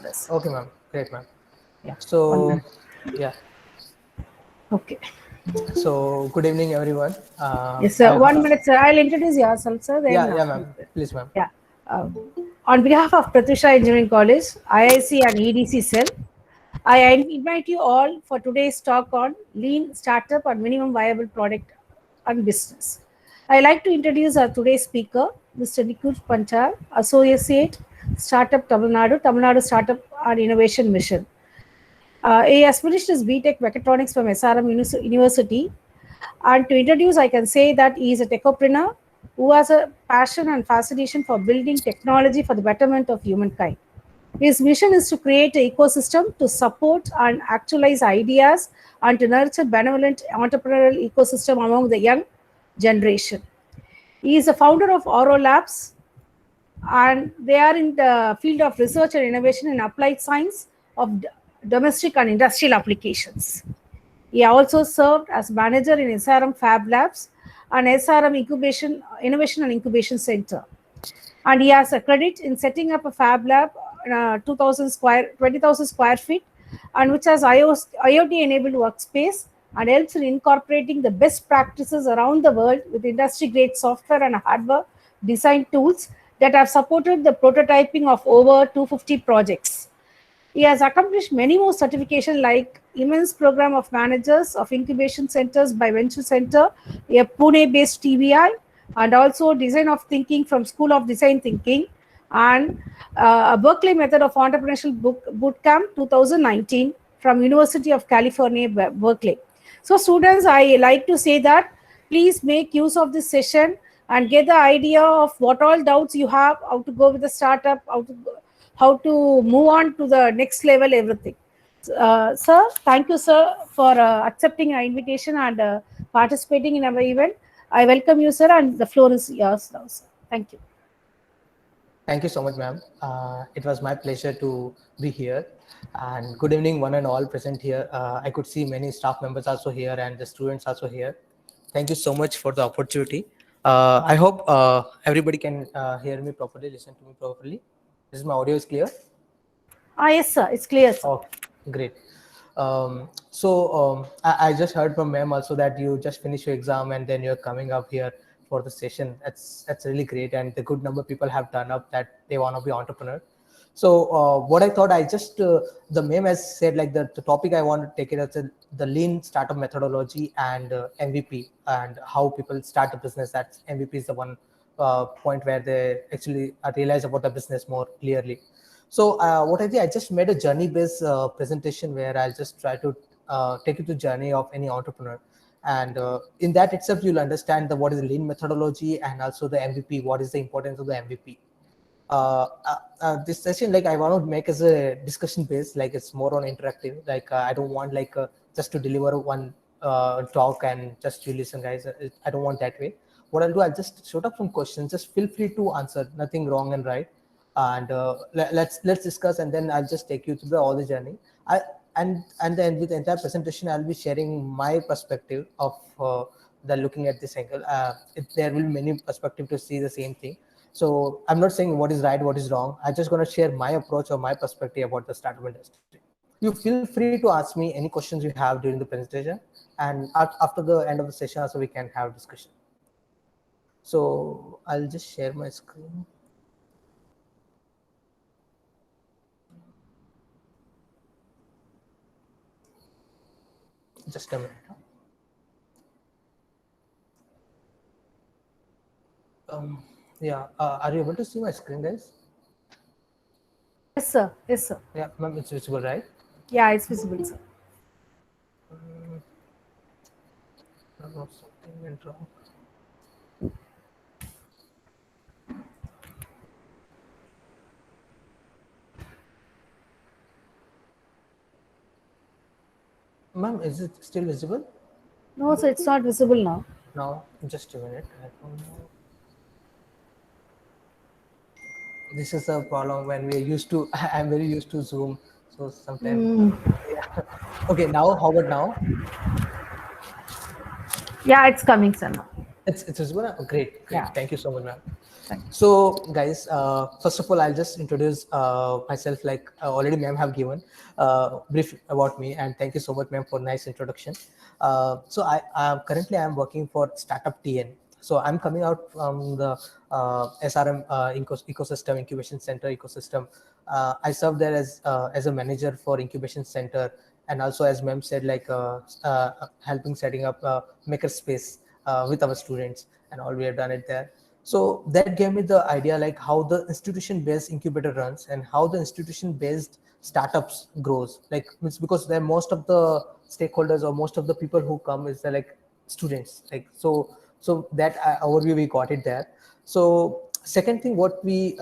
this. Okay, ma'am. Great, ma'am. Yeah. So, yeah. Okay. So, good evening, everyone. Yes, sir. 1 minute, sir. I'll introduce yourself, sir. Then, yeah, ma'am. Please, ma'am. yeah. Uh, on behalf of Pratisha Engineering College, IIC and EDC Cell, I invite you all for today's talk on lean startup and minimum viable product and business. I like to introduce our today's speaker, Mr. Nikunj Panchal, Associate, Startup Tamil Nadu Startup and Innovation Mission. He has finished his BTech Mechatronics from SRM University. And to introduce, I can say that he is a techopreneur who has a passion and fascination for building technology for the betterment of humankind. His mission is to create an ecosystem to support and actualize ideas and to nurture benevolent entrepreneurial ecosystem among the young generation. He is the founder of Oro Labs, and they are in the field of research and innovation in applied science of domestic and industrial applications. He also served as manager in SRM Fab Labs and SRM Innovation and Incubation Center. And he has a credit in setting up a Fab Lab, 20,000 square feet, and which has IoT-enabled workspace and helps in incorporating the best practices around the world with industry-grade software and hardware design tools that have supported the prototyping of over 250 projects. He has accomplished many more certifications like immense program of managers of incubation centers by Venture Center, a Pune-based TBI, and also design of thinking from School of Design Thinking, and a Berkeley Method of Entrepreneurial Bootcamp 2019 from University of California, Berkeley. So students, I like to say that please make use of this session and get the idea of what all doubts you have, how to go with the startup, how to move on to the next level, everything. Sir, thank you, sir, for accepting our invitation and participating in our event. I welcome you, sir, and the floor is yours now, sir. Thank you. Thank you so much, ma'am. It was my pleasure to be here. And good evening, one and all present here. I could see many staff members also here and the students also here. Thank you so much for the opportunity. I hope everybody can hear me properly, listen to me properly. Is my audio is clear? Yes, sir. It's clear, sir. Oh, great. I just heard from ma'am also that you just finished your exam and then you're coming up here for the session. That's really great, and the good number of people have done up that they want to be entrepreneur. So what I thought, the ma'am has said like the topic I want to take it as the lean startup methodology and MVP and how people start a business. That MVP is the one point where they actually realize about the business more clearly. So what I did, I just made a journey-based presentation where I'll just try to take you to journey of any entrepreneur. And in that itself, you'll understand what is the lean methodology and also the MVP, what is the importance of the MVP. This session, like I want to make as a discussion based, like it's more on interactive. Like I don't want like just to deliver one talk and just you listen, guys. I don't want that way. What I'll do, I'll just shoot up some questions. Just feel free to answer. Nothing wrong and right. And let's discuss, and then I'll just take you through all the journey. And then with the entire presentation, I'll be sharing my perspective of the looking at this angle. There will be many perspectives to see the same thing. So I'm not saying what is right, what is wrong. I'm just going to share my approach or my perspective about the startup industry. You feel free to ask me any questions you have during the presentation, and after the end of the session also we can have discussion. So I'll just share my screen. Just a minute. Yeah, are you able to see my screen, guys? Yes, sir. Yes, sir. Yeah, ma'am, it's visible, right? Yeah, it's visible, sir. Something went wrong. Ma'am, is it still visible? No, sir, it's not visible now. Now, just a minute. I don't know. This is a problem when we're used to. I'm very used to Zoom, so sometimes. Yeah. Okay, now how about now? Yeah, it's coming, sir. Now. It's visible. Oh, great. Yeah. Thank you so much, ma'am. Thank you. So, guys, first of all, I'll just introduce myself. Like already, ma'am have given brief about me, and thank you so much, ma'am, for nice introduction. So, I currently I am working for Startup TN. So, I'm coming out from the SRM ecosystem incubation center ecosystem. I serve there as a manager for incubation center, and also as ma'am said, like helping setting up makerspace with our students, and all we have done it there. So that gave me the idea like how the institution based incubator runs and how the institution based startups grows, like it's because they're most of the stakeholders or most of the people who come is like students, like so that overview we got it there. So second thing what we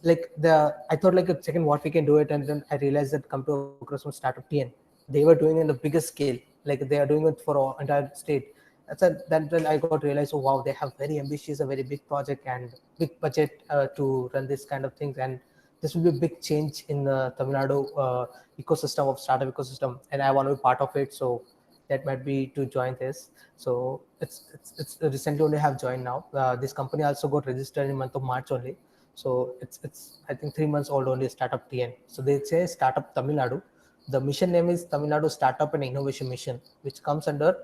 like the I thought like a second what we can do it, and then I realized that come to across from Startup TN, they were doing it in the biggest scale, like they are doing it for our entire state. Then I got realized, oh wow, they have very ambitious, a very big project and big budget to run this kind of things, and this will be a big change in the Tamil Nadu ecosystem of startup ecosystem, and I want to be part of it. So that might be to join this. So it's recently only have joined now. This company also got registered in month of March only. So it's I think 3 months old only, Startup TN. So they say Startup Tamil Nadu. The mission name is Tamil Nadu Startup and Innovation Mission, which comes under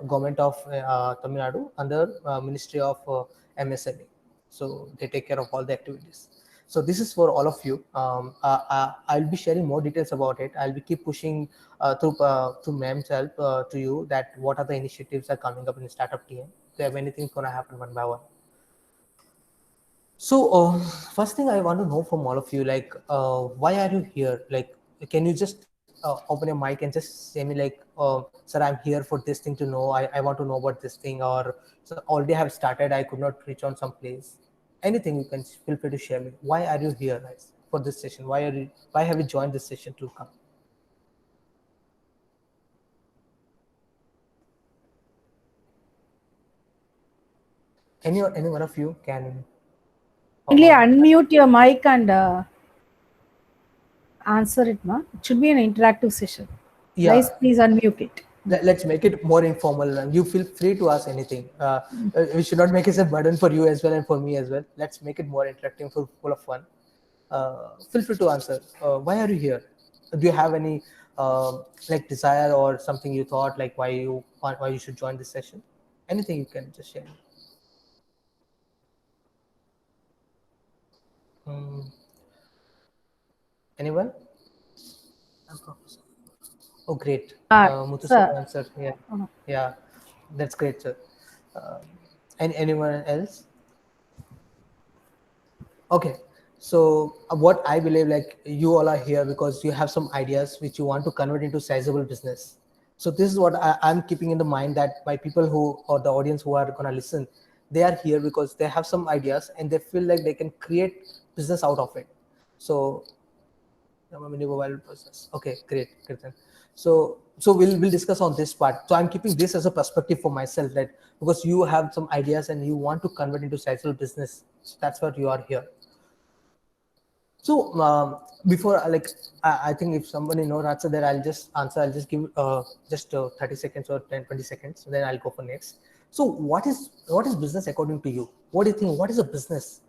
government of Tamil Nadu under Ministry of MSME. So they take care of all the activities. So this is for all of you. I'll be sharing more details about it. I'll be keep pushing through ma'am's help to you that what are the initiatives are coming up in Startup TM. If there anything gonna happen one by one. So, first thing I want to know from all of you, like, why are you here? Like, can you just open your mic and just say me, like, sir, I'm here for this thing to know. I want to know about this thing, or so already have started. I could not reach on some place. Anything you can feel free to share me. Why are you here, guys, for this session? Why are you? Why have you joined this session to come? Any one of you can. Kindly unmute your mic and answer it, ma. It should be an interactive session. Yeah, Guys, please unmute it. let's make it more informal and you feel free to ask anything. We should not make it a burden for you as well and for me as well. Let's make it more interactive, full of fun. Feel free to answer. Why are you here? Do you have any like desire or something you thought like why you should join this session? Anything you can just share. um, Anyone? Oh, great. Muthu sir Sir. answered. Yeah, yeah, that's great, sir. Uh, and anyone else? Okay, so what I believe, like you all are here because you have some ideas which you want to convert into sizable business. So this is what I'm keeping in the mind, that my people who or the audience who are gonna listen, they are here because they have some ideas and they feel like they can create business out of it. So mini mobile process. Okay, great then. So we'll discuss on this part. So I'm keeping this as a perspective for myself, that because you have some ideas and you want to convert into sizable business, so that's what you are here. So before I think if somebody knows answer there, I'll just answer. I'll just give just 30 seconds or 10, 20 seconds. Then I'll go for next. So what is business according to you? What do you think? What is a business?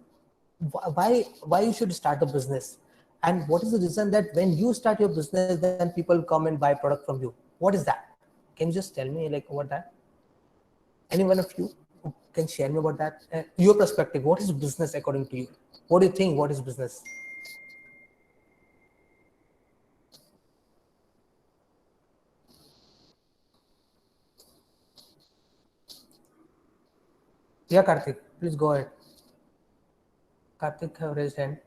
Why you should start a business? And what is the reason that when you start your business, then people come and buy product from you? What is that? Can you just tell me like about that? Any one of you who can share me about that? Your perspective. What is business according to you? What do you think? What is business? Yeah, Karthik, please go ahead. Karthik have raised hand.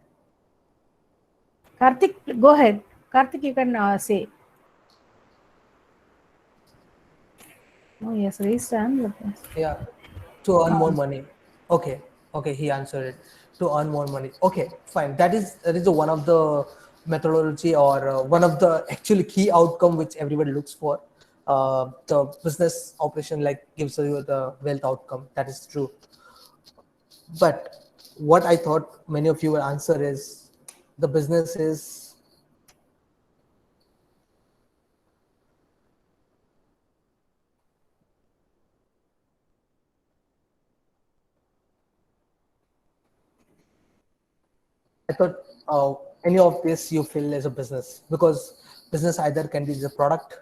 Karthik, go ahead. Karthik, you can say. Oh, yes, raised hand. Yeah, to earn more money. Okay, okay, he answered it. To earn more money. Okay, fine. That is one of the methodology or one of the actually key outcome which everybody looks for. The business operation like gives you the wealth outcome. That is true. But what I thought many of you will answer is the business is I thought any of this you feel as a business, because business either can be the product,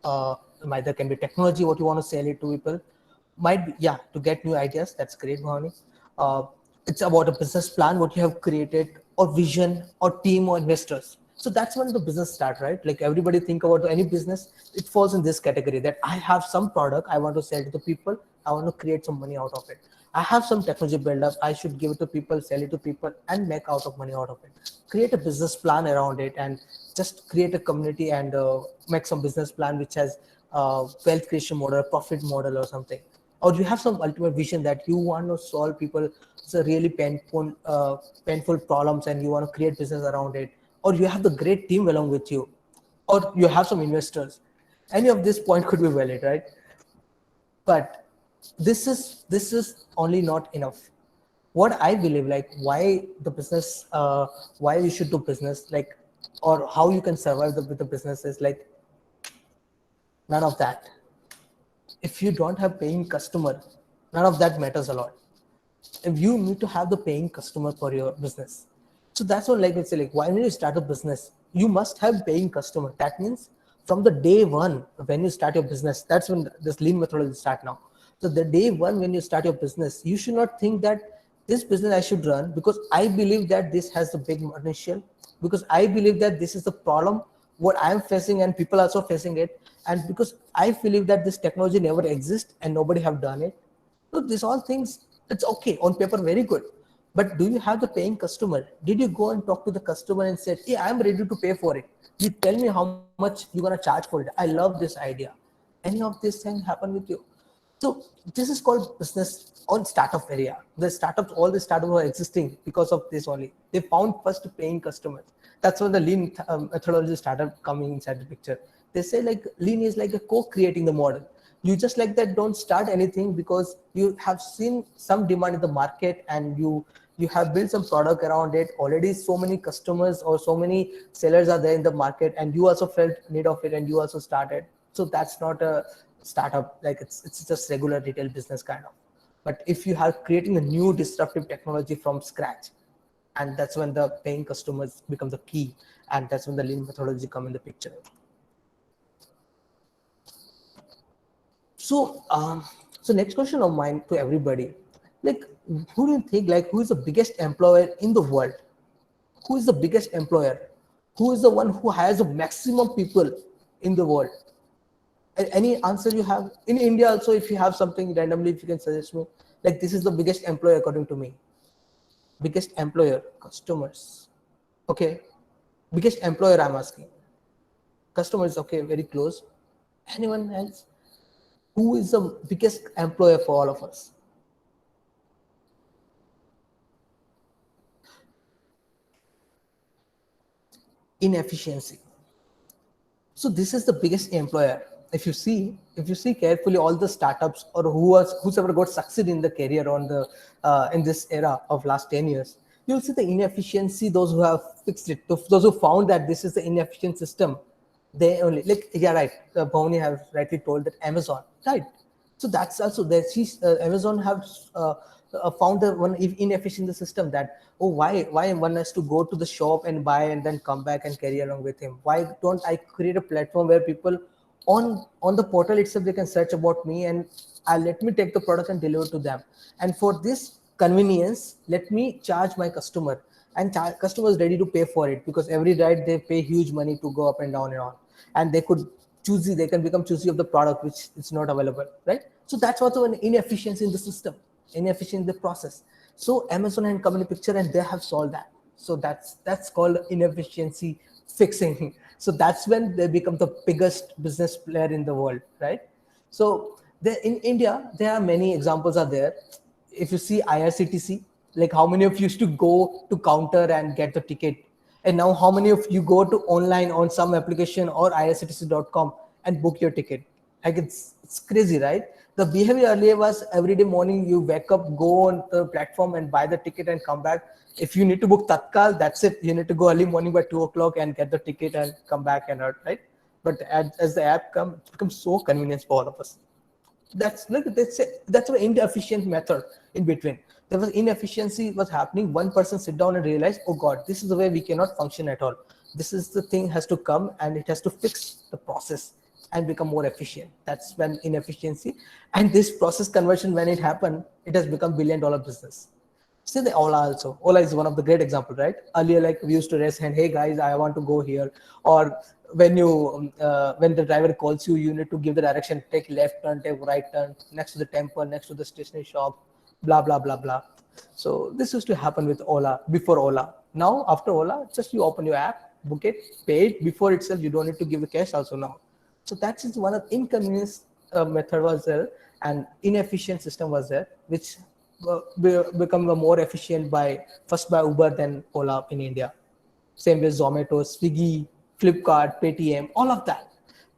either can be technology, what you want to sell it to people. Might be, yeah, to get new ideas. That's great, Bhavani. Uh, it's about a business plan, what you have created, or vision, or team, or investors. So that's when the business start, right? Like everybody think about any business, it falls in this category that I have some product I want to sell to the people. I want to create some money out of it. I have some technology build up. I should give it to people, sell it to people, and make out of money out of it. Create a business plan around it, and just create a community and make some business plan which has wealth creation model, profit model, or something. Or you have some ultimate vision that you want to solve people it's a really painful problems, and you want to create business around it. Or you have the great team along with you, or you have some investors. Any of this point could be valid, right? But this is only not enough. What I believe, like why the business, why you should do business, like, or how you can survive with the business is like none of that. If you don't have paying customer, none of that matters a lot. If you need to have the paying customer for your business. So that's what, like, it's like, why when you start a business, you must have paying customer. That means from the day one, when you start your business, that's when this lean methodology start now. So the day one, when you start your business, you should not think that this business I should run because I believe that this has the big potential, because I believe that this is the problem what I'm facing and people also facing it, and because I believe that this technology never exists and nobody have done it. So these all things, it's okay on paper, very good. But do you have the paying customer? Did you go and talk to the customer and said, "Hey, I'm ready to pay for it. You tell me how much you're gonna charge for it. I love this idea." Any of this thing happen with you? So this is called business on startup area. The startups, all the startups are existing because of this only. They found first paying customers. That's when the lean methodology started coming inside the picture. They say like lean is like a co-creating the model. You just like that don't start anything because you have seen some demand in the market, and you have built some product around it already. So many customers or so many sellers are there in the market, and you also felt need of it and you also started. So that's not a startup, like it's just regular retail business kind of. But if you are creating a new disruptive technology from scratch, and that's when the paying customers become the key, and that's when the lean methodology come in the picture. So next question of mine to everybody, like, who do you think, like, who is the biggest employer in the world? Who is the biggest employer? Who is the one who hires the maximum people in the world? Any answer you have in India also, if you have something randomly, if you can suggest me, like this is the biggest employer according to me. Biggest employer, customers. Okay. Biggest employer, I'm asking. Customers, okay, very close. Anyone else? Who is the biggest employer for all of us? Inefficiency. So this is the biggest employer. If you see carefully, all the startups or who's ever got succeed in the career on the in this era of last 10 years, you'll see the inefficiency. Those who have fixed it, those who found that this is the inefficient system, they only, like, yeah, right. Bhavani have rightly told that Amazon, right? So that's also there. Amazon have found the one inefficient system, that, oh, why one has to go to the shop and buy and then come back and carry along with him. Why don't I create a platform where people on the portal itself, they can search about me, and let me take the product and deliver to them. And for this convenience, let me charge my customer, and customer is ready to pay for it, because every ride they pay huge money to go up and down and on, and they can become choosy of the product which is not available, right? So that's also an inefficiency in the system, inefficiency in the process. So Amazon and come in the picture, and they have solved that. So that's called inefficiency fixing. So that's when they become the biggest business player in the world, right? So in India, there are many examples are there. If you see IRCTC, like how many of you used to go to counter and get the ticket, and now how many of you go to online on some application or irctc.com and book your ticket? Like it's crazy, right? The behavior earlier was every day morning you wake up, go on the platform and buy the ticket and come back. If you need to book Tatkal, that's it. You need to go early morning by 2 o'clock and get the ticket and come back and out, right? But as the app comes, it becomes so convenient for all of us. That's like that's an inefficient method. in between. There was inefficiency was happening. One person sit down and realize, oh God, this is the way we cannot function at all. This is the thing has to come and it has to fix the process and become more efficient. That's when inefficiency and this process conversion, when it happened, it has become $1 billion business. See the Ola also. Ola is one of the great example, right? Earlier, like we used to raise hand, hey guys, I want to go here. Or when the driver calls you, you need to give the direction, take left turn, take right turn, next to the temple, next to the stationery shop, blah blah blah blah. So this used to happen with Ola before Ola. Now after Ola, just you open your app, book it, pay it before itself. You don't need to give the cash also now. So that is one of the inconvenience method was there and inefficient system was there, which become more efficient by first by Uber then Ola in India. Same with Zomato, Swiggy, Flipkart, Paytm, all of that.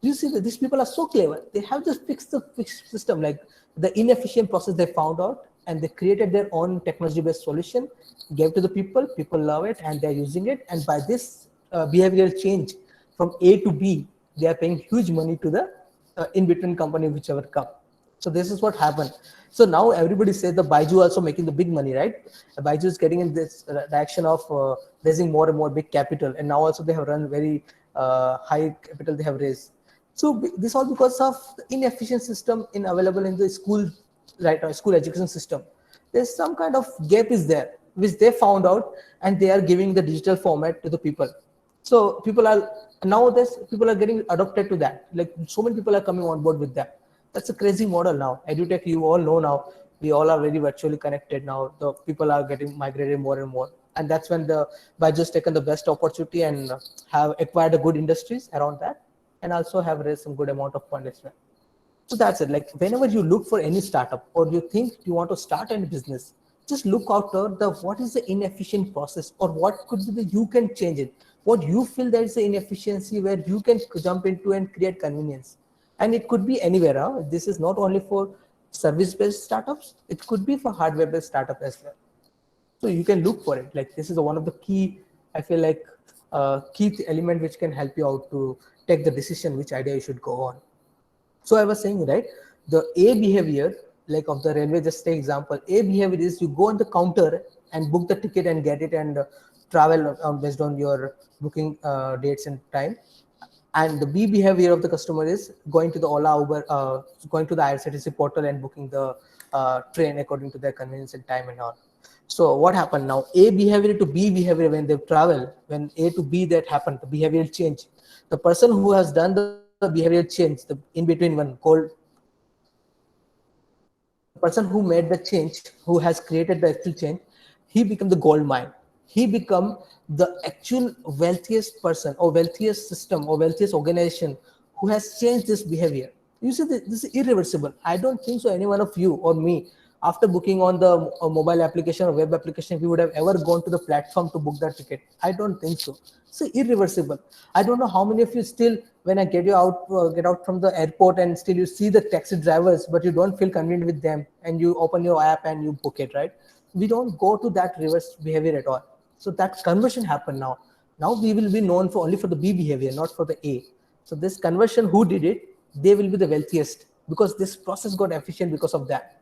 You see that these people are so clever. They have just fixed the fixed system, like the inefficient process they found out, and they created their own technology-based solution, gave to the people. People love it, and they're using it. And by this behavioral change from A to B, they are paying huge money to the in-between company, whichever come. So this is what happened. So now everybody says the Baiju also making the big money, right? Baiju is getting in this direction of raising more and more big capital, and now also they have run very high capital they have raised. So this all because of the inefficient system in available in the school, right? School education system. There's some kind of gap is there, which they found out, and they are giving the digital format to the people. So people are nowadays people are getting adopted to that. Like so many people are coming on board with that. That's a crazy model now. EduTech, you all know now. We all are very virtually connected now. The people are getting migrated more and more, and that's when the by just taken the best opportunity and have acquired a good industries around that, and also have raised some good amount of fund as well. So that's it. Like whenever you look for any startup or you think you want to start any business, just look out for the what is the inefficient process or what could be the you can change it. What you feel there is the inefficiency where you can jump into and create convenience. And it could be anywhere. Huh? This is not only for service-based startups, it could be for hardware-based startup as well. So you can look for it. Like this is one of the key, I feel like key element which can help you out to take the decision which idea you should go on. So I was saying, right, the A behavior, like of the railway, just take example, A behavior is you go on the counter and book the ticket and get it and travel based on your booking dates and time. And the B behavior of the customer is going to the Ola, Uber, going to the IRCTC portal and booking the train according to their convenience and time and all. So what happened now? A behavior to B behavior when they travel, when A to B that happened, the behavioral change. The person who has done the behavioral change, the in between one called the person who made the change, who has created the actual change, he become the gold mine. He become the actual wealthiest person or wealthiest system or wealthiest organization who has changed this behavior. You see, this is irreversible. I don't think so. Any one of you or me, after booking on the mobile application or web application, we would have ever gone to the platform to book that ticket. I don't think so. It's irreversible. I don't know how many of you still, when I get out from the airport and still you see the taxi drivers, but you don't feel convenient with them, and you open your app and you book it, right? We don't go to that reverse behavior at all. So that conversion happened now. Now we will be known for only for the B behavior, not for the A. So this conversion, who did it, they will be the wealthiest because this process got efficient because of that.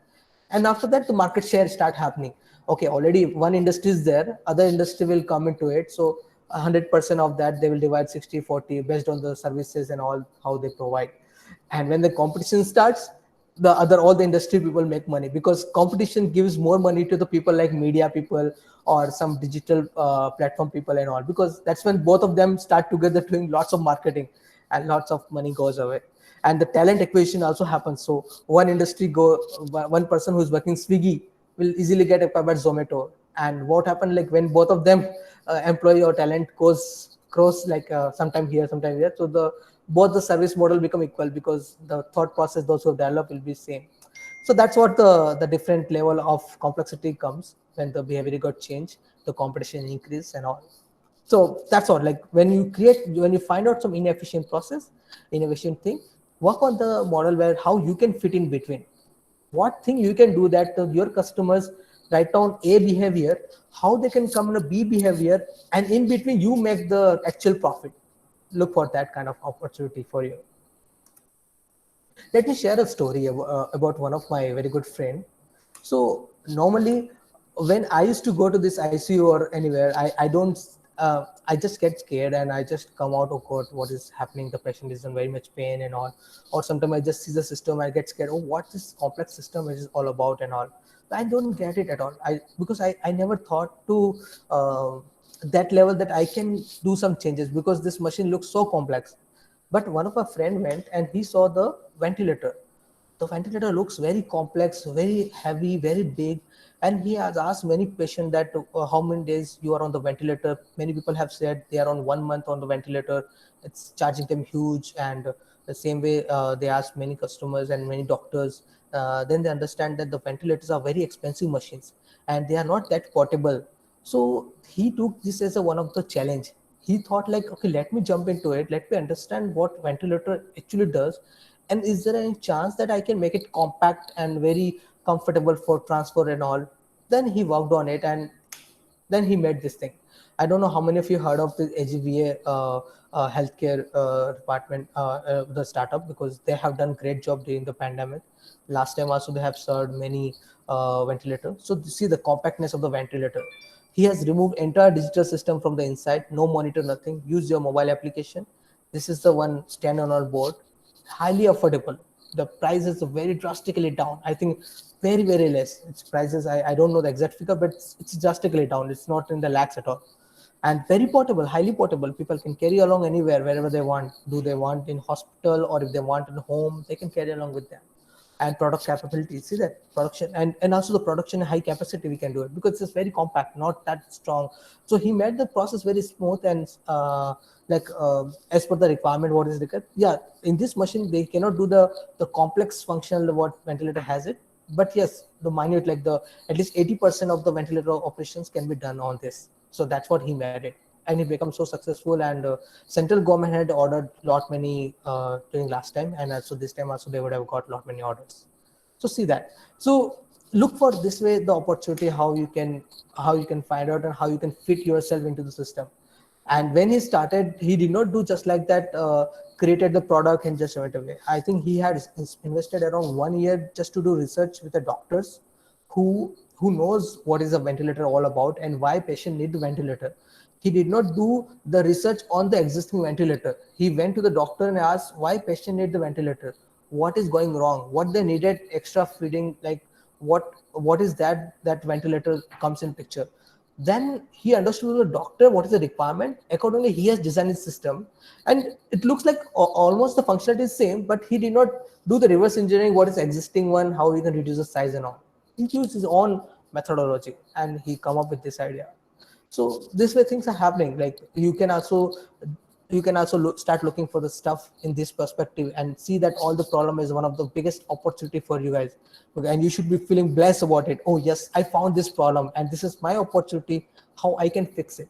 And after that, the market share start happening. Okay, already one industry is there, other industry will come into it. So 100% of that, they will divide 60-40 based on the services and all how they provide. And when the competition starts, all the industry people make money because competition gives more money to the people like media people or some digital platform people and all, because that's when both of them start together doing lots of marketing and lots of money goes away. And the talent acquisition also happens. So one person who's working Swiggy will easily get acquired by Zomato. And what happened, like when both of them employee or talent goes cross, like sometime here, sometime here, so both the service model become equal because the thought process those who develop will be same. So that's what the different level of complexity comes when the behavior got changed, the competition increase and all. So that's all. Like when you find out some inefficient process, inefficient thing, work on the model where how you can fit in between. What thing you can do that your customers write down A behavior, how they can come in a B behavior, and in between you make the actual profit. Look for that kind of opportunity for you. Let me share a story about one of my very good friend. So normally when I used to go to this ICU or anywhere, I don't, I just get scared and I just come out of court. What is happening? The patient is in very much pain and all. Or sometimes I just see the system, I get scared. Oh, what this complex system is all about and all. I don't get it at all. Because I never thought to that level that I can do some changes because this machine looks so complex. But one of our friend went and he saw the ventilator. The ventilator looks very complex, very heavy, very big, and he has asked many patients that how many days you are on the ventilator. Many people have said they are on 1 month on the ventilator. It's charging them huge, and the same way they ask many customers and many doctors. Then they understand that the ventilators are very expensive machines and they are not that portable. So he took this as a one of the challenge. He thought like, okay, let me jump into it, let me understand what ventilator actually does, and is there any chance that I can make it compact and very comfortable for transfer and all. Then he worked on it and then he made this thing. I don't know how many of you heard of the AGVA healthcare department, the startup, because they have done great job during the pandemic. Last time also they have served many ventilators. So see the compactness of the ventilator. He has removed entire digital system from the inside, no monitor, nothing. Use your mobile application. This is the one stand on our board, highly affordable. The price is very drastically down. I think very less. Its prices, I don't know the exact figure, but it's drastically down. It's not in the lakhs at all. And very portable, highly portable. People can carry along anywhere, wherever they want. Do they want in hospital or if they want in home, they can carry along with them. And product capability, see that production and also the production high capacity we can do it because it's very compact, not that strong. So he made the process very smooth and as per the requirement what is required. Yeah, in this machine they cannot do the complex functional what ventilator has it, but yes, the minute like the at least 80% of the ventilator operations can be done on this. So that's what he made it, and he became so successful. And central government had ordered lot many during last time, and also this time also they would have got lot many orders. So see that. So look for this way the opportunity, how you can find out and how you can fit yourself into the system. And when he started, he did not do just like that, created the product and just went away. I think he had invested around 1 year just to do research with the doctors who knows what is a ventilator all about and why patient need the ventilator. He did not do the research on the existing ventilator. He went to the doctor and asked why patient need the ventilator, what is going wrong, what they needed extra feeding, like what is that ventilator comes in picture. Then he understood the doctor what is the requirement. Accordingly, he has designed his system, and it looks like almost the functionality is same, but he did not do the reverse engineering. What is existing one? How he can reduce the size and all. He used his own methodology, and he come up with this idea. So this way things are happening. Like you can also start looking for the stuff in this perspective and see that all the problem is one of the biggest opportunity for you guys. Okay, and you should be feeling blessed about it. Oh yes, I found this problem and this is my opportunity, how I can fix it,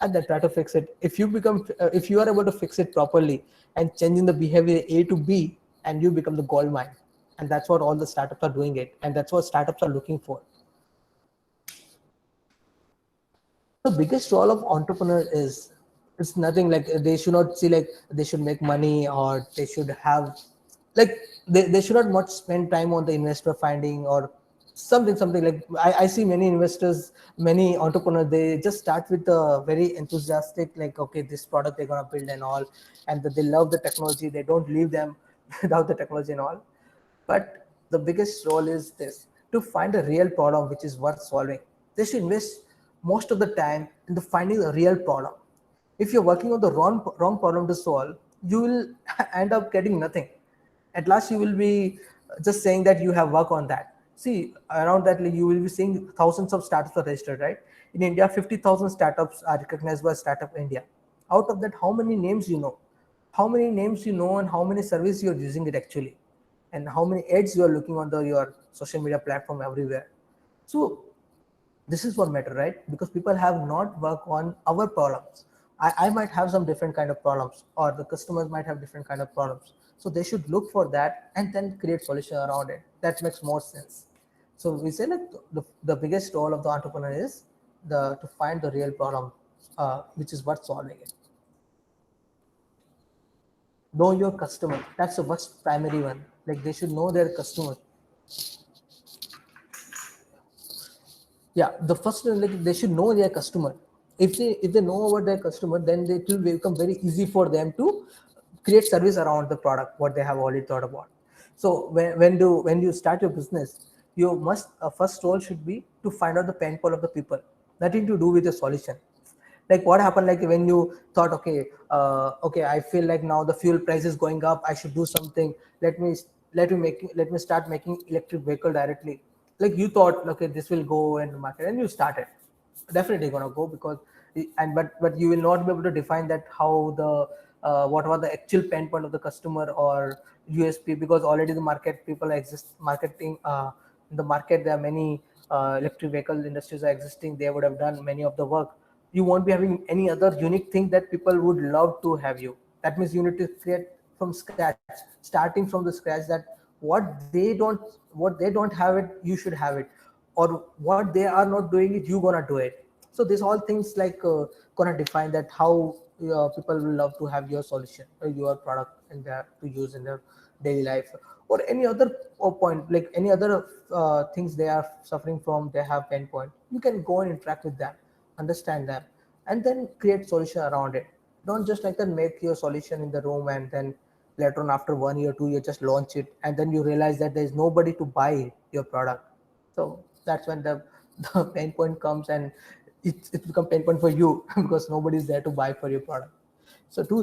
and then try to fix it. If you are able to fix it properly and changing the behavior A to B, and you become the gold mine. And that's what all the startups are doing it, and that's what startups are looking for. The biggest role of entrepreneur is it's nothing like they should not see like they should make money or they should have like they should not much spend time on the investor finding or something like I see many investors, many entrepreneurs, they just start with a very enthusiastic like okay this product they're gonna build and all, and that they love the technology, they don't leave them without the technology and all. But the biggest role is this, to find a real problem which is worth solving. They should invest most of the time into finding a real problem. If you're working on the wrong problem to solve, you will end up getting nothing. At last, you will be just saying that you have work on that. See, around that, like, you will be seeing thousands of startups are registered, right? In India, 50,000 startups are recognized by Startup India. Out of that, how many names you know? How many names you know and how many services you're using it actually? And how many ads you are looking on your social media platform everywhere. So this is what matter, right? Because people have not worked on our problems. I might have some different kind of problems, or the customers might have different kind of problems. So they should look for that and then create solution around it. That makes more sense. So we say that the biggest role of the entrepreneur is the to find the real problem, which is worth solving it. Know your customer. That's the first primary one. Like they should know their customer. Yeah, the first like they should know their customer. If they know about their customer, then it will become very easy for them to create service around the product what they have already thought about. So when you start your business, you must first role should be to find out the pain point of the people, nothing to do with the solution. Like what happened, like when you thought, okay, I feel like now the fuel price is going up, I should do something. Let me start making electric vehicle directly. Like you thought, okay, this will go in the market, and you started. Definitely gonna go, because but you will not be able to define that how the what was the actual pain point of the customer or USP, because already the market people exist marketing in the market. There are many electric vehicle industries are existing, they would have done many of the work. You won't be having any other unique thing that people would love to have you. That means you need to create from scratch, starting from the scratch, that what they don't have it, you should have it, or what they are not doing it, you gonna do it. So these all things like gonna define that how people will love to have your solution or your product in their to use in their daily life, or any other point, like any other things they are suffering from, they have pain point. You can go and interact with them, understand them, and then create solution around it. Don't just like that make your solution in the room, and then later on after 1 year 2 year just launch it, and then you realize that there is nobody to buy your product. So that's when the pain point comes, and it's become pain point for you because nobody is there to buy for your product. So do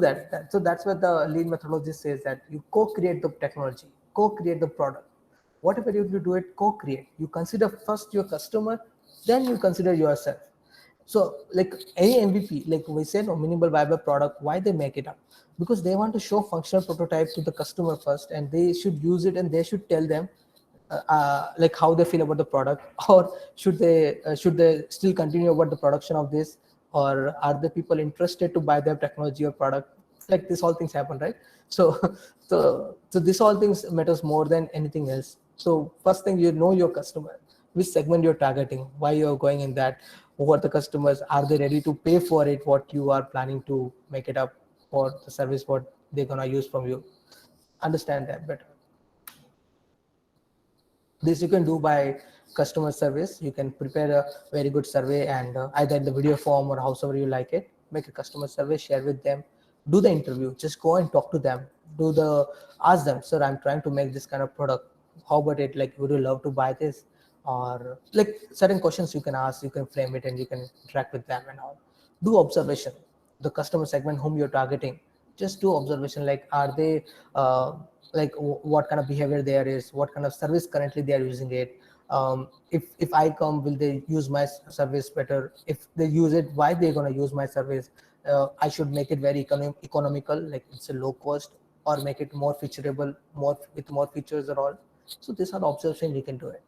so that's what the lean methodology says, that you co-create the technology, co-create the product. Whatever you do it, co-create. You consider first your customer, then you consider yourself. So like any MVP, like we said, or minimal viable product, why they make it up? Because they want to show functional prototype to the customer first, and they should use it, and they should tell them like how they feel about the product, or should they still continue about the production of this, or are the people interested to buy their technology or product. Like this all things happen, right? So so this all things matters more than anything else. So first thing, you know your customer, which segment you're targeting, why you're going in that, what the customers are, they ready to pay for it, what you are planning to make it up for the service, what they're gonna use from you. Understand that better. This you can do by customer service. You can prepare a very good survey, and either in the video form or however you like it, make a customer survey, share with them, do the interview, just go and talk to them, ask them, sir, I'm trying to make this kind of product, how about it, like would you love to buy this, or like certain questions you can ask, you can frame it, and you can interact with them and all. Do observation, the customer segment whom you're targeting. Just do observation, like are they like what kind of behavior there is, what kind of service currently they are using it. If I come, will they use my service better? If they use it, why they're going to use my service? I should make it very economical, like it's a low cost, or make it more featureable, more with more features or all. So these are the observations you can do it.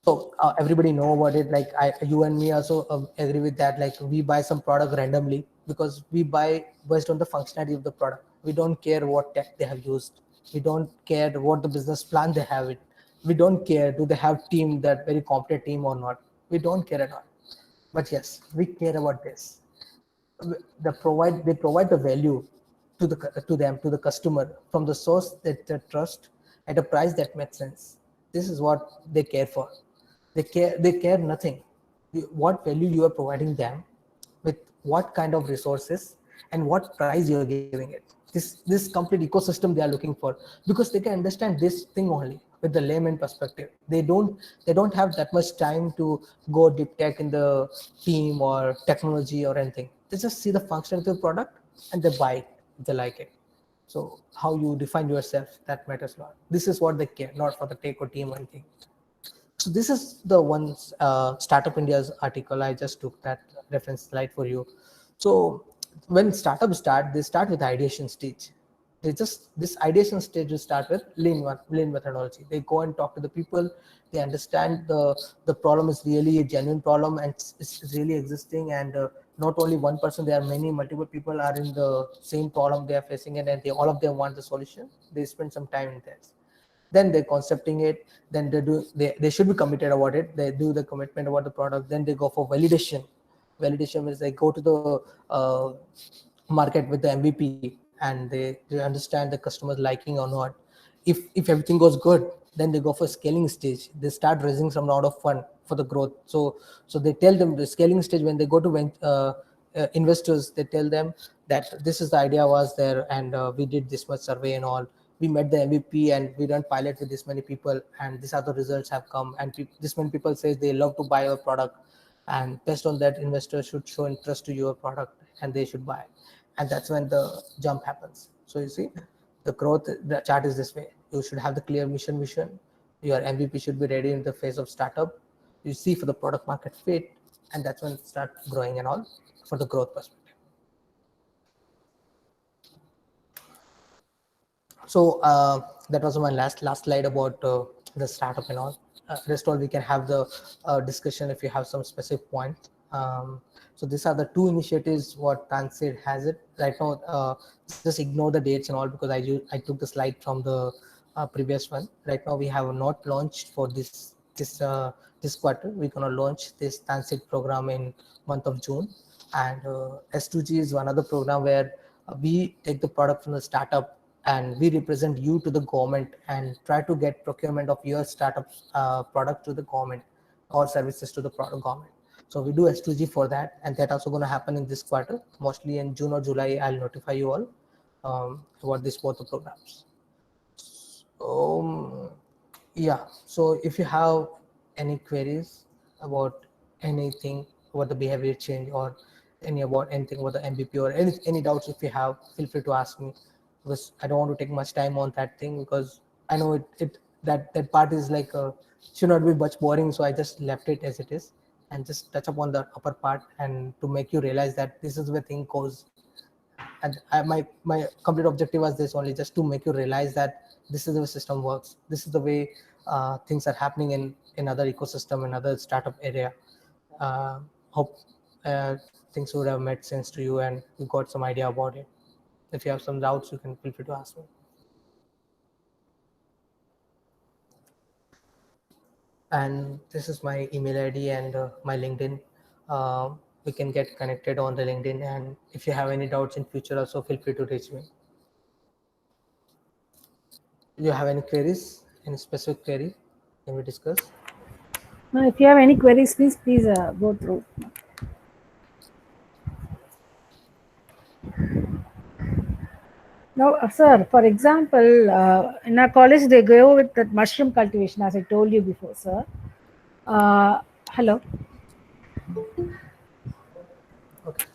So everybody know about it, like you and me also agree with that, like we buy some product randomly because we buy based on the functionality of the product. We don't care what tech they have used, we don't care what the business plan they have it, we don't care do they have team, that very competent team or not, we don't care at all. But yes, we care about this. They provide the value to the customer from the source that they trust, at a price that makes sense. This is what they care for. They care nothing. What value you are providing them, with what kind of resources, and what price you are giving it. This complete ecosystem they are looking for, because they can understand this thing only with the layman perspective. They don't have that much time to go deep tech in the team or technology or anything. They just see the function of the product, and they buy it if they like it. So how you define yourself, that matters a lot. This is what they care, not for the tech or team or anything. So this is the one Startup India's article. I just took that reference slide for you. So when startups start, they start with ideation stage. They just this ideation stage will start with lean methodology. They go and talk to the people. They understand the problem is really a genuine problem, and it's really existing. And not only one person, there are many multiple people are in the same problem they are facing, and they all of them want the solution. They spend some time in this, then they're concepting it, then they should be committed about it, they do the commitment about the product, then they go for validation means they go to the market with the MVP, and they understand the customer's liking or not. If everything goes good, then they go for scaling stage. They start raising some round of fund for the growth. So they tell them the scaling stage, when they go to investors, they tell them that this is the idea was there, and we did this much survey and all. We met the MVP and we done pilot with this many people, and these are the results have come. And this many people say they love to buy your product, and based on that, investors should show interest to your product and they should buy. And that's when the jump happens. So you see, the growth, the chart is this way. You should have the clear mission vision. Your MVP should be ready in the phase of startup. You see for the product market fit, and that's when it start growing and all for the growth perspective. So that was my last slide about the startup and all. Rest all we can have the discussion if you have some specific point. So these are the two initiatives what Tanseed has it right now. Just ignore the dates and all, because I took the slide from the previous one. Right now we have not launched for this quarter. We're gonna launch this Tanseed program in month of June, and S2G is one other program where we take the product from the startup and we represent you to the government and try to get procurement of your startup product to the government or services to the product government. So we do S2G for that, and that also going to happen in this quarter. Mostly in June or July, I'll notify you all about this both the programs. Yeah, so if you have any queries about anything about the behavior change, or anything about the MVP, or any doubts if you have, feel free to ask me, because I don't want to take much time on that thing, because I know that part is like should not be much boring, so I just left it as it is and just touch upon the upper part, and to make you realize that this is where thing goes. And my complete objective was this only, just to make you realize that this is the way system works. This is the way things are happening in other ecosystem, in other startup area. Hope things would have made sense to you and you got some idea about it. If you have some doubts, you can feel free to ask me. And this is my email ID and my LinkedIn. We can get connected on the LinkedIn, and if you have any doubts in future also, feel free to reach me. You have any queries, any specific query can we discuss? If you have any queries, please go through. Now, sir, for example, in our college, they go with that mushroom cultivation, as I told you before, sir. Hello. Okay.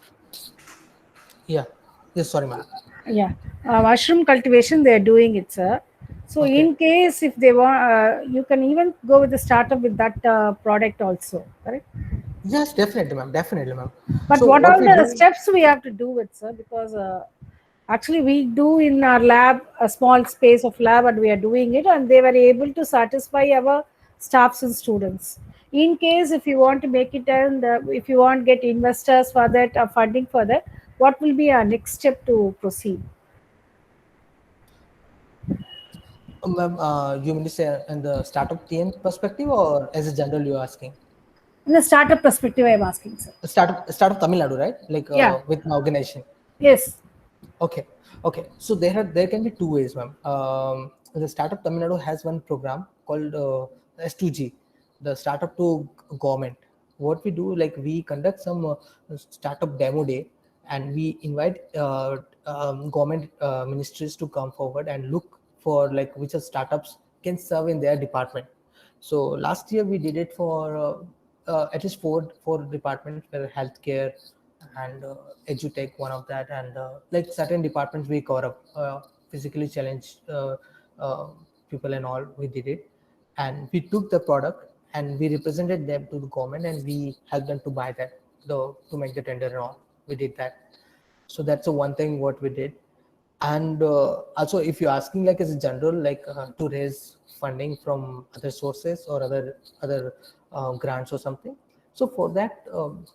Yeah. Yes, sorry, ma'am. Yeah, mushroom cultivation, they are doing it, sir. So, Okay. in case if they want, you can even go with the startup with that product also, correct? Yes, definitely, ma'am. Definitely, ma'am. But So what what are we the do? steps we have to do it, sir? Because actually, we do in our lab a small space of lab, and we are doing it, and they were able to satisfy our staffs and students. In case if you want to make it, and if you want to get investors for that, funding for that, what will be our next step to proceed? Ma'am, you mean to say in the startup team perspective, or as a general you're asking? In the startup perspective, I am asking, sir. Startup Tamil Nadu, right? Like Yeah. with my organization. Yes. Okay, okay. So there can be two ways, ma'am. The Startup Tamil Nadu has one program called S2G, the Startup to Government. What we do, like we conduct some startup demo day, and we invite government ministries to come forward and look for like which are startups can serve in their department. So last year we did it for at least four departments, where healthcare and edutech one of that, and like certain departments we cover up, physically challenged people and all. We did it, and we took the product and we represented them to the government, and we helped them to buy that, to make the tender and all. We did that. So that's the one thing what we did. And also, if you're asking like as a general, like to raise funding from other sources or other grants or something, so for that,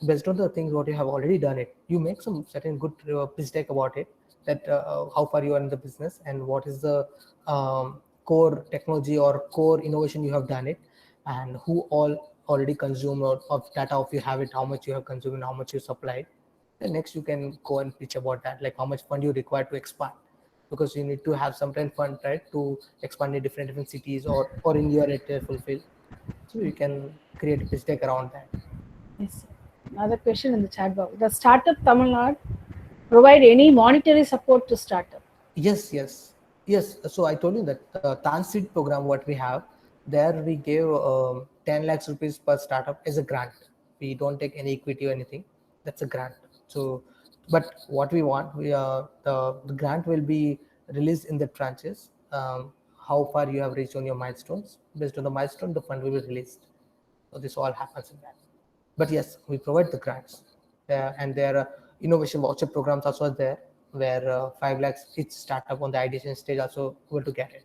based on the things what you have already done it, you make some certain good pitch deck about it, that how far you are in the business and what is the core technology or core innovation you have done it, and who all already consume of data, if you have it, how much you have consumed and how much you supplied. Then next you can go and pitch about that, like how much fund you require to expand. because you need to have some kind of fund, right, to expand in different cities or in your area fulfill. So you can create a pitch deck around that. Yes. Another question in the chat box. Does Startup Tamil Nadu provide any monetary support to startup? Yes, yes, yes. So I told you that the Tanseed program, what we have, there we give 10 lakhs rupees per startup as a grant. We don't take any equity or anything. That's a grant. So, but what we want, the grant will be released in the tranches. How far you have reached on your milestones. Based on the milestone, the fund will be released. So this all happens in that. But yes, we provide the grants there, and there are innovation voucher programs also there, where 5 lakhs each startup on the ideation stage also able to get it.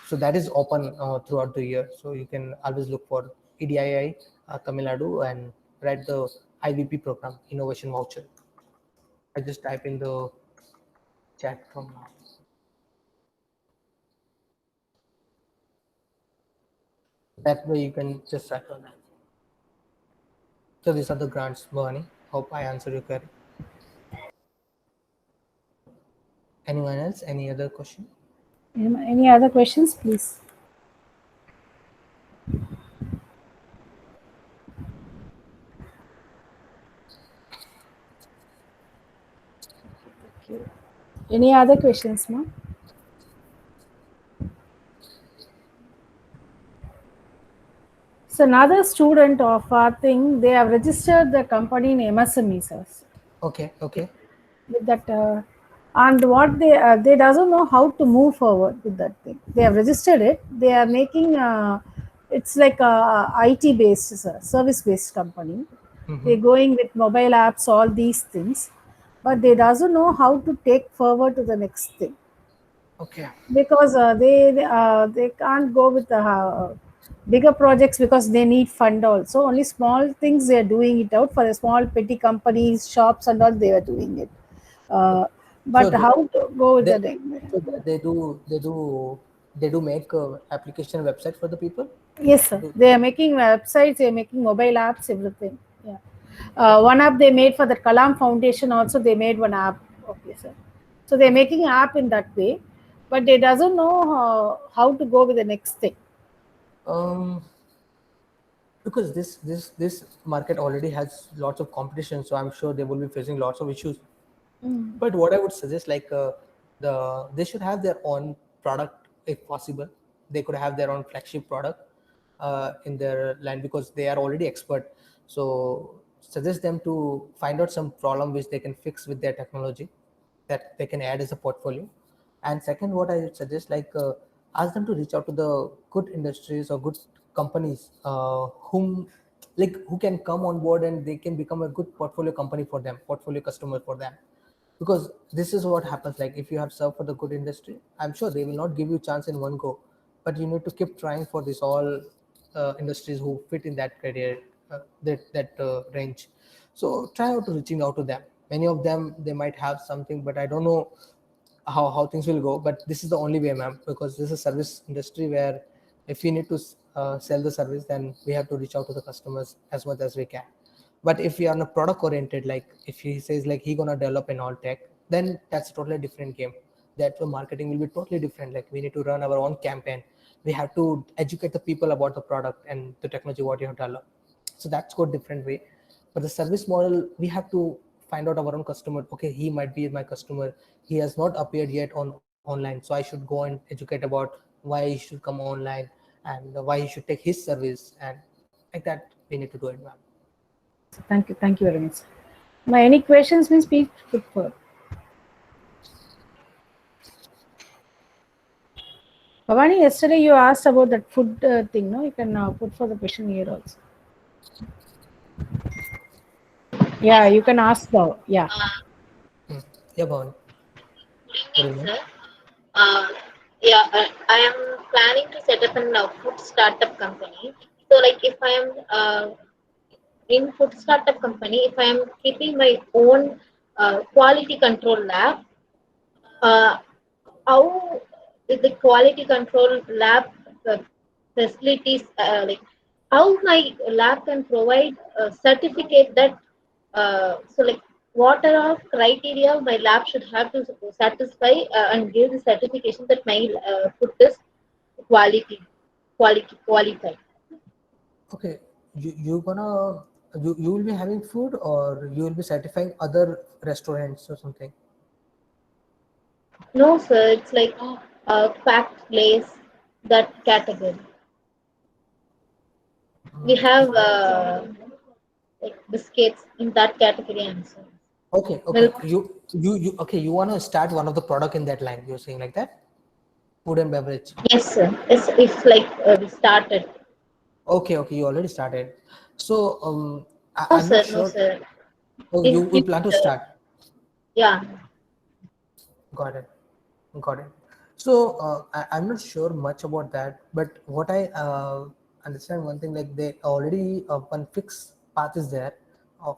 So that is open throughout the year. So you can always look for EDII Tamil Nadu and write the IVP program, innovation voucher. I just type in the chat from now. That way you can just write on that. So these are the grants, Bhavani. Hope I answered your query. Anyone else? Any other question? Any other questions, please? Okay. Any other questions, ma'am? So another student of our thing, they have registered the company in MSME, sir. Okay, okay. With that, and what they doesn't know how to move forward with that thing. They have registered it. They are making it's like a IT based service based company. Mm-hmm. They're going with mobile apps, all these things, but they doesn't know how to take forward to the next thing Okay. because they can't go with the bigger projects because they need fund also. Only small things they are doing it out for the small petty companies, shops, and all they are doing it. Uh, So but how to go with they, the so they do make application website for the people. yes, sir. Do- They are making websites. They are making mobile apps. Everything. Yeah. One app they made for the Kalam Foundation. Also, they made one app. Okay, sir. So they're making app in that way, but they doesn't know how to go with the next thing. Um, because this market already has lots of competition, so I'm sure they will be facing lots of issues. But what I would suggest, like they should have their own product if possible. They could have their own flagship product in their line because they are already expert. So suggest them to find out some problem which they can fix with their technology that they can add as a portfolio. And second, what I would suggest, like ask them to reach out to the good industries or good companies who can come on board and they can become a good portfolio company for them, portfolio customer for them. Because this is what happens, like if you have served for the good industry, I'm sure they will not give you chance in one go, but you need to keep trying for this all industries who fit in that criteria, that range. So try out to reaching out to them. Many of them, they might have something, but I don't know how things will go. But this is the only way, ma'am, because this is a service industry where if we need to sell the service, then we have to reach out to the customers as much as we can. But if we are on a product oriented, like if he says like he gonna develop an all tech, then that's a totally different game. That the marketing will be totally different. Like we need to run our own campaign. We have to educate the people about the product and the technology what you have developed. So that's got different way. But the service model, we have to find out our own customer. Okay, he might be my customer. He has not appeared yet on online, so I should go and educate about why he should come online and why he should take his service, and like that we need to do it, ma'am. So thank you very much. My any questions, means please put forward. Bhavani, yesterday you asked about that food thing, no? You can put for the question here also. Yeah, you can ask now. Yeah. Yeah, Bhavani. Good Evening, evening. sir. Uh, yeah, I am planning to set up a food startup company. So, like, if I am in food startup company, if I am keeping my own quality control lab, uh, how is the quality control lab uh, facilities like? How my lab can provide a certificate that so like what are all criteria my lab should have to satisfy and give the certification that my food is quality, qualified. Okay, you gonna you will be having food, or you will be certifying other restaurants or something? No, sir, it's like packed place that category. We have like biscuits in that category and so on. Okay, okay. Milk. You okay, you want to start one of the product in that line, you're saying like that? Food and beverage. Yes, sir. It's like we started. Okay, okay, you already started. So No, I'm not sir. No, sure. sir. Oh, It, you it plan to start. yeah. Got it. Got it. So I'm not sure much about that, but what I understand one thing, like they already one fixed path is there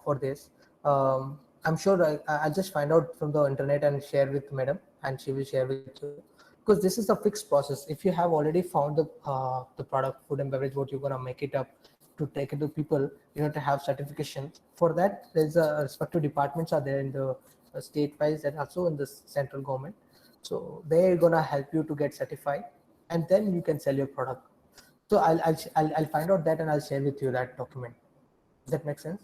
for this. I'm sure I'll just find out from the internet and share with madam, and she will share with you, because this is a fixed process. If you have already found the product, food and beverage, what you're gonna make it up to take it to people, you know, to have certification. For that, there's a respective departments are there in the state wise and also in the central government, so they're gonna help you to get certified, and then you can sell your product. So I'll find out that and I'll share with you that document. Does that make sense?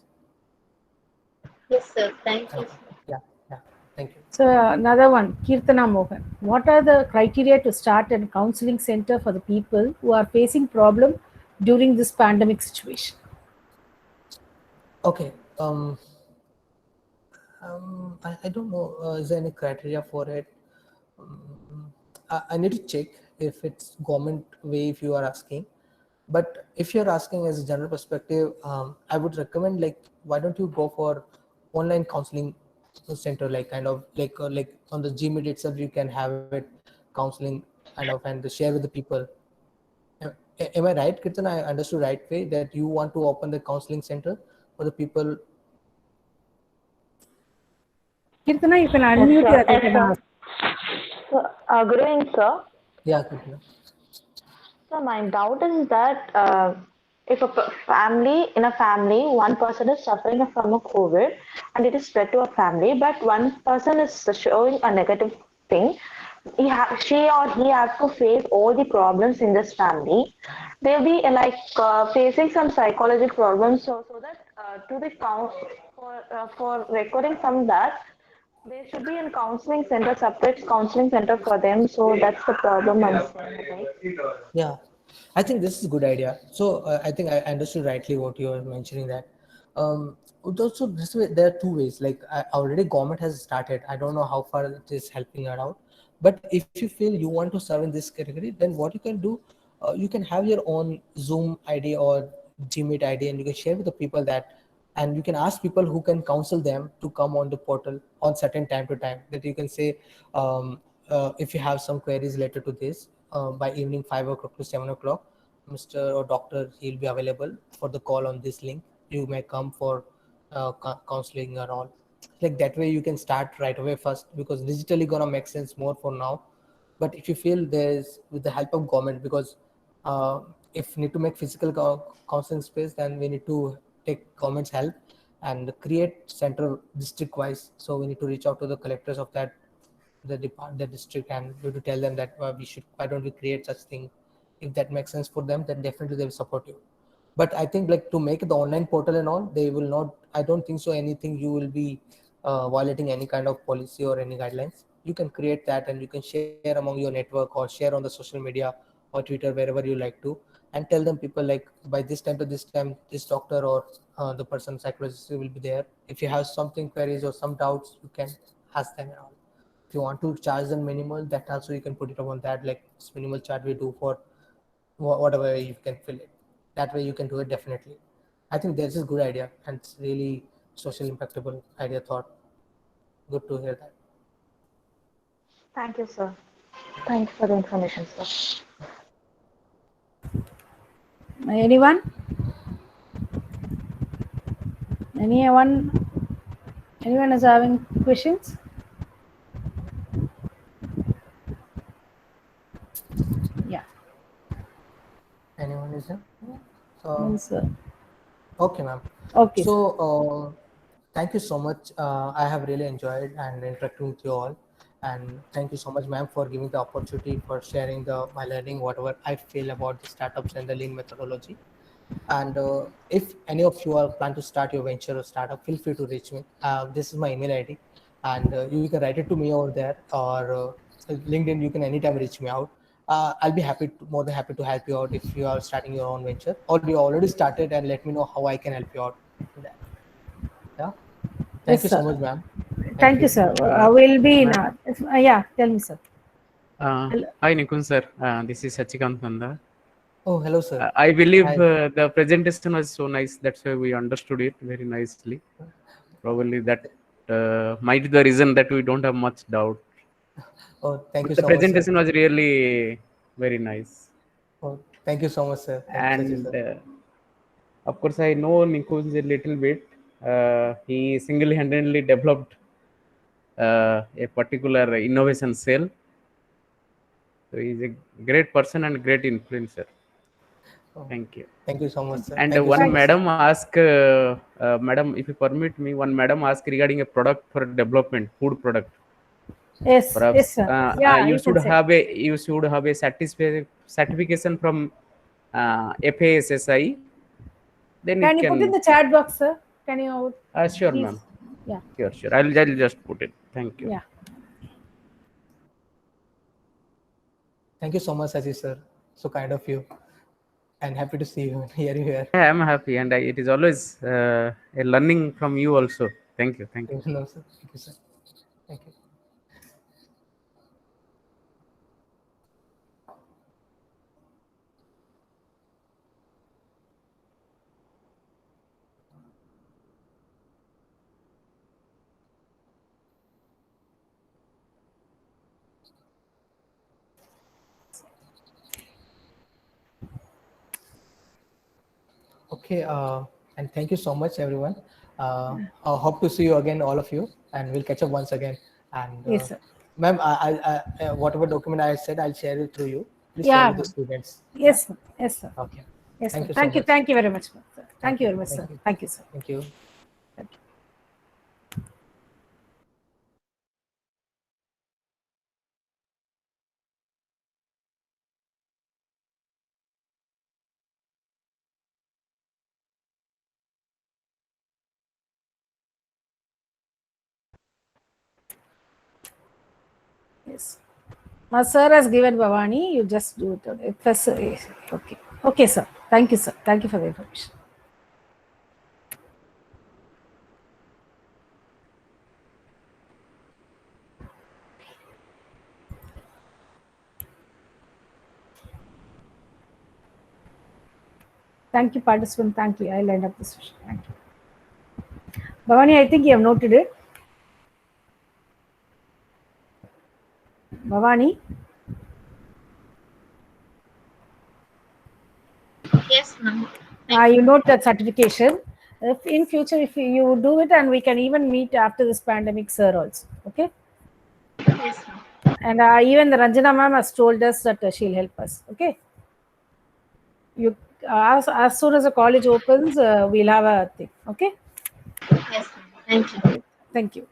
Yes, sir. Thank you, Okay. sir. Yeah. Yeah. Thank you. So another one, Kirtana Mohan. What are the criteria to start a counseling center for the people who are facing problem during this pandemic situation? Okay. I don't know. Is there any criteria for it? I need to check if it's government way if you are asking. But if you're asking as a general perspective, I would recommend, like, why don't you go for online counseling center, like kind of like on the Gmeet itself you can have it counseling kind of and share with the people. Am I right, Kirtan? I understood right way that you want to open the counseling center for the people. Kirtana, you can Yes, unmute sir. your Yes, mic and sir. ask. So, good evening, sir. Yeah, Kirtan. So, my doubt is that if in a family, one person is suffering from a COVID and it is spread to a family, but one person is showing a negative thing, she or he has to face all the problems in this family. They'll be facing some psychological problems, so that to the count for recording from that, there should be a counseling center, separate counseling center for them. So that's the problem I'm saying, right? Yeah, I think this is a good idea. So I think I understood rightly what you are mentioning, that also this way there are two ways. Like already government has started. I don't know how far it is helping her out, but if you feel you want to serve in this category, then what you can do, you can have your own Zoom ID or Gmeet ID, and you can share with the people that, and you can ask people who can counsel them to come on the portal on certain time to time, that you can say, if you have some queries related to this, by evening 5 o'clock to 7 o'clock, Mr. or Doctor, he'll be available for the call on this link. You may come for counseling or all. Like that way you can start right away first, because digitally gonna make sense more for now. But if you feel there's with the help of government, because uh, if need to make physical counseling space, then we need to take government's help and create central district wise. So we need to reach out to the collectors of that the district, and we have to tell them that we should, why don't we create such thing. If that makes sense for them, then definitely they will support you. But I think, like, to make the online portal and all, they will not, I don't think so anything you will be violating any kind of policy or any guidelines. You can create that and you can share among your network or share on the social media or Twitter, wherever you like to, and tell them people, like, by this time to this time this doctor or the person psychologist will be there. If you have something queries or some doubts, you can ask them and all. If you want to charge them minimal, that also you can put it on that, like this minimal charge we do for whatever you can fill it. That way you can do it definitely. I think this is good idea, and it's really social impactable idea thought. Good to hear that. Thank you, sir. Thank you for the information, sir. Anyone? Anyone? Anyone is having questions? Yeah. Anyone is there? Yes, sir. Okay, ma'am. Okay, So sir. Thank you so much. I have really enjoyed and interacting with you all. And thank you so much, ma'am, for giving the opportunity for sharing my learning, whatever I feel about the startups and the lean methodology. And if any of you are plan to start your venture or startup, feel free to reach me. This is my email ID, and you can write it to me over there, or LinkedIn. You can anytime reach me out. I'll be more than happy to help you out if you are starting your own venture or you already started, and let me know how I can help you out in that. Yeah. Thank Yes, you so sir. much, ma'am. Thank Thank you, you. sir. We'll be in. Ma'am. Yeah, tell me, sir. Hi, Nikun sir. This is Sachikant Nanda. Oh, hello, sir. I believe Hi. the presentation was so nice. That's why we understood it very nicely. Probably that might be the reason that we don't have much doubt. Oh, thank you The so much, sir. presentation was really very nice. Oh, thank you so much, sir. Thank you, Sachi, And sir. of course, I know Nikun a little bit. He single-handedly developed a particular innovation cell. So he's a great person and great influencer. Oh, Thank you. thank you so much, sir. And Thank you so one much, sir. madam asked, madam, if you permit me, one madam asked regarding a product for development, food product. Yes, yes, Perhaps sir. Yeah, you you should can say. have a certification from FASSI. Then Can it you put in can. the chat box, sir? Can you Sure, please? ma'am. Yeah, Sure. I'll just put it. Thank you. yeah. Thank you so much, Sachi, sir. So kind of you, and happy to see you and hear you here. Yeah, I'm happy, and it is always a learning from you also. Thank you. Thank you. No, sir. Thank you, sir. Thank you. Okay, and thank you so much, everyone. I hope to see you again, all of you, and we'll catch up once again. And Yes, sir. ma'am, whatever document I said, I'll share it through you. Please share Yeah, with the ma'am. students. Yeah. Yes, sir. Yes, sir. Okay. Yes, sir. Thank you so much. Thank you very much, sir. Thank Thank you you. very much, Thank sir. you. Thank you, sir. Thank you. Thank you. Yes. Now, sir has given Bhavani. You just do it. Okay. Okay, sir. Thank you, sir. Thank you for the information. Thank you, participant. Thank you. I'll end up this session. Thank you. Bhavani, I think you have noted it. Bhavani? Yes, ma'am. You note that certification. If in future, if you do it, and we can even meet after this pandemic, sir, also. Okay. Yes, ma'am. And even the Ranjana ma'am has told us that she'll help us. Okay. You as soon as the college opens, we'll have a thing. Okay. Yes, ma'am. Thank you. Thank you.